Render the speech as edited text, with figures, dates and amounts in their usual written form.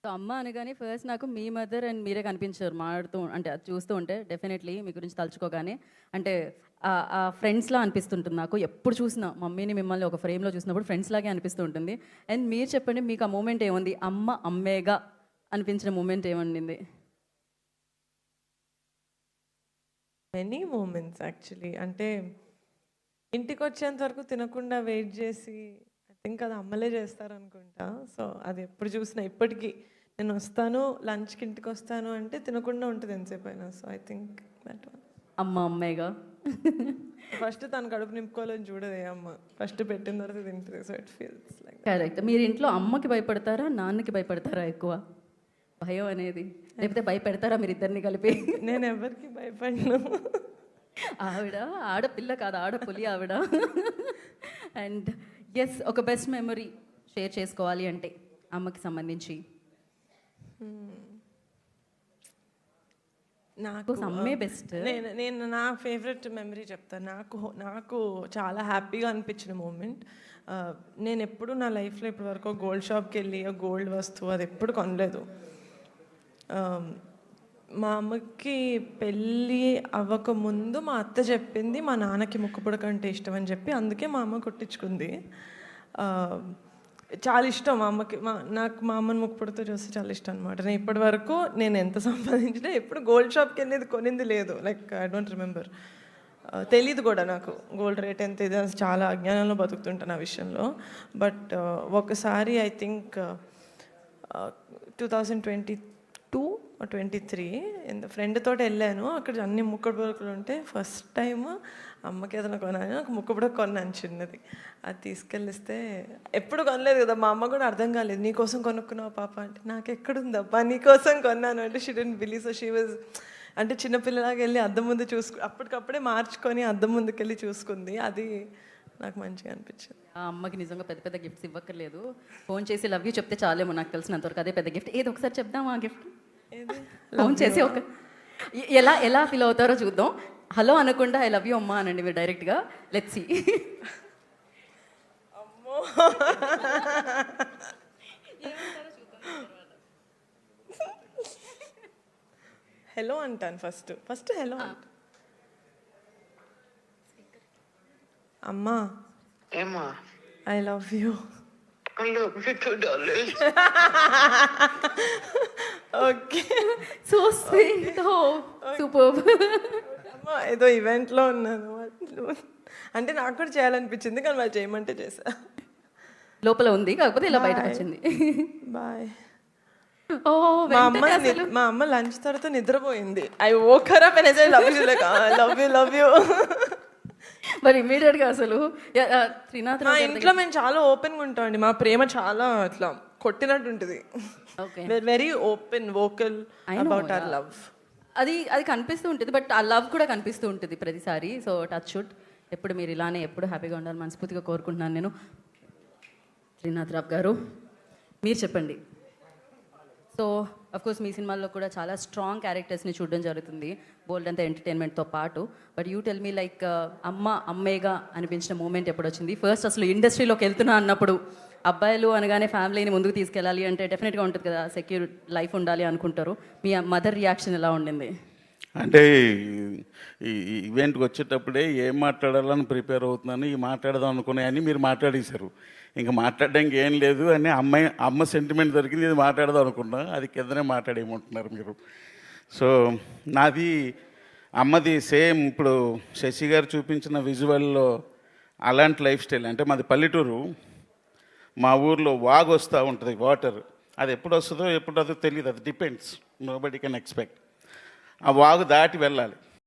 So అమ్మ అనగానే first నాకు మీ మదర్ అండ్ మీరే కనిపించారు మాట్లాడుతూ, అంటే అది చూస్తూ ఉంటే డెఫినెట్లీ మీ గురించి తలుచుకోగానే అంటే ఆ ఫ్రెండ్స్లా అనిపిస్తుంటుంది నాకు. ఎప్పుడు చూసినా మమ్మీని మిమ్మల్ని ఒక ఫ్రేమ్లో చూసినప్పుడు ఫ్రెండ్స్ లాగే అనిపిస్తూ ఉంటుంది. అండ్ మీరు చెప్పండి, మీకు ఆ మూమెంట్ ఏముంది, అమ్మ అమ్మేగా అనిపించిన మూమెంట్ ఏమండింది? Many moments actually. అంటే ఇంటికి వచ్చేంత వరకు తినకుండా వెయిట్ చేసి, ఐ థింక్ అది అమ్మలే చేస్తారనుకుంటా. సో అది ఎప్పుడు చూసినా ఇప్పటికీ నేను వస్తాను లంచ్కి ఇంటికి వస్తాను అంటే తినకుండా ఉంటుంది ఎంతసేపు అయినా. So I think that one. అమ్మ అమ్మేగా. ఫస్ట్ తను కడుపు నింపుకోవాలని చూడదు ఏ అమ్మ, ఫస్ట్ పెట్టిన తర్వాత తింటుంది. So it feels like correct. మీరు ఇంట్లో అమ్మకి భయపడతారా నాన్నకి భయపడతారా ఎక్కువ భయం అనేది, లేకపోతే భయపెడతారా మీరు ఇద్దరిని కలిపి? నేను ఎవరికి భయపడను. ఆవిడ ఆడపిల్ల కాదు, ఆడపులి ఆవిడ. అండ్ ఎస్, ఒక బెస్ట్ మెమరీ షేర్ చేసుకోవాలి అంటే అమ్మకి సంబంధించి నాకు అమ్మే బెస్ట్. నేను నా ఫేవరెట్ మెమరీ చెప్తాను. నాకు చాలా హ్యాపీగా అనిపించిన మూమెంట్, నేను ఎప్పుడు నా లైఫ్లో ఇప్పటి వరకు గోల్డ్ షాప్కి వెళ్ళి గోల్డ్ వస్తువు అది ఎప్పుడు కొనలేదు. మా అమ్మకి పెళ్ళి అవ్వకముందు మా అత్త చెప్పింది మా నాన్నకి ముక్కుపుడక అంటే ఇష్టం అని చెప్పి, అందుకే మా అమ్మ కొట్టించుకుంది. చాలా ఇష్టం మా అమ్మకి. నాకు మా అమ్మని ముక్కుపుడతో చూస్తే చాలా ఇష్టం అనమాట. నేను ఇప్పటి వరకు నేను ఎంత సంపాదించినా ఎప్పుడు గోల్డ్ షాప్కి వెళ్ళేది కొనింది లేదు. లైక్ ఐ డోంట్ రిమెంబర్, తెలీదు కూడా నాకు గోల్డ్ రేట్ ఎంత ఇది. చాలా అజ్ఞానంలో బతుకుతుంటాను ఆ విషయంలో. బట్ ఒకసారి ఐ థింక్ 2022 or 23 ఫ్రెండ్ తోటి వెళ్ళాను. అక్కడ అన్ని ముక్కడు పొరకులు ఉంటే ఫస్ట్ టైం అమ్మకి ఏదైనా కొన్నాను. నాకు ముక్కపుడ కొన్నాను చిన్నది. అది తీసుకెళ్ళిస్తే ఎప్పుడు కొనలేదు కదా, మా అమ్మ కూడా అర్థం కాలేదు. నీకోసం కొనుక్కున్నావు పాప అంటే, నాకు ఎక్కడుందబ్బా నీకోసం కొన్నాను అంటే she don't believe. So she was అంటే చిన్నపిల్లలాగా వెళ్ళి అద్దం ముందు అప్పటికప్పుడే మార్చుకొని అద్దం ముందుకు వెళ్ళి చూసుకుంది. అది నాకు మంచిగా అనిపించింది. ఆ అమ్మకి నిజంగా పెద్ద పెద్ద గిఫ్ట్స్ ఇవ్వక్కర్లేదు, ఫోన్ చేసి లవ్ యూ చెప్తే చాలేమో. నాకు తెలిసినంతవరకు అదే పెద్ద గిఫ్ట్. ఏది ఒకసారి చెప్దాం ఆ గిఫ్ట్, ఫోన్ చేసి ఒక ఎలా ఫీల్ అవుతారో చూద్దాం. హలో అనకుండా ఐ లవ్ యూ అమ్మా అనండి మీరు డైరెక్ట్గా. Let's see. అమ్మో హలో అంటాను ఫస్ట్ హలో అంట. అమ్మా ఏమా I love you. Okay, so sweet, super. అమ్మా ఏదో ఈవెంట్లో ఉన్నాను అంటే నాకు కూడా చేయాలనిపించింది, కానీ వాళ్ళు చేయమంటే చేసా. లోపల ఉంది కాకపోతే ఇలా బయటకు వచ్చింది. బాయ్. ఓ మా అమ్మ లంచ్ తర్వాత నిద్రపోయింది. I woke her up and I love you, like love you. మరి ఇమీడియట్గా అసలు త్రినాథ్ మా ఇంట్లో మేము చాలా ఓపెన్గా ఉంటామండి. మా ప్రేమ చాలా అట్లా కొట్టినట్టు ఉంటుంది. Very open vocal about our love. అది కనిపిస్తూ ఉంటుంది, బట్ ఆ లవ్ కూడా కనిపిస్తూ ఉంటుంది ప్రతిసారి. సో టచ్ షుడ్ ఎప్పుడు మీరు ఇలానే ఎప్పుడు హ్యాపీగా ఉండాలి మనస్ఫూర్తిగా కోరుకుంటున్నాను నేను. శ్రీనాథ్ రావు గారు మీరు చెప్పండి. సో అఫ్కోర్స్ మీ సినిమాల్లో కూడా చాలా స్ట్రాంగ్ క్యారెక్టర్స్ని చూడడం జరుగుతుంది, బోల్డ్ అంతా ఎంటర్టైన్మెంట్తో పాటు. But you tell me like అమ్మేగా అనిపించిన మూమెంట్ ఎప్పుడు వచ్చింది? ఫస్ట్ అసలు ఇండస్ట్రీలోకి వెళ్తున్నా అన్నప్పుడు అబ్బాయిలు అనగానే ఫ్యామిలీని ముందుకు తీసుకెళ్ళాలి అంటే డెఫినెట్గా ఉంటుంది కదా, సెక్యూర్ లైఫ్ ఉండాలి అనుకుంటారు. మీ మదర్ రియాక్షన్ ఎలా ఉండింది? అంటే ఈ ఈవెంట్కి వచ్చేటప్పుడే ఏం మాట్లాడాలని ప్రిపేర్ అవుతున్నాను, ఈ మాట్లాడదాం అనుకునే అని మీరు మాట్లాడేశారు. ఇంకా మాట్లాడడానికి ఏం లేదు అని అమ్మ సెంటిమెంట్ దొరికింది, ఇది మాట్లాడదాం అనుకున్నా, అది కిందనే మాట్లాడేయమంటున్నారు మీరు. సో నాది అమ్మది సేమ్ ఇప్పుడు శశి గారు చూపించిన విజువల్లో అలాంటి లైఫ్ స్టైల్. అంటే మాది పల్లెటూరు, మా ఊర్లో వాగు వస్తూ ఉంటుంది, వాటర్. అది ఎప్పుడు వస్తుందో తెలియదు, అది depends, nobody can expect. ఆ వాగు దాటి వెళ్ళాలి.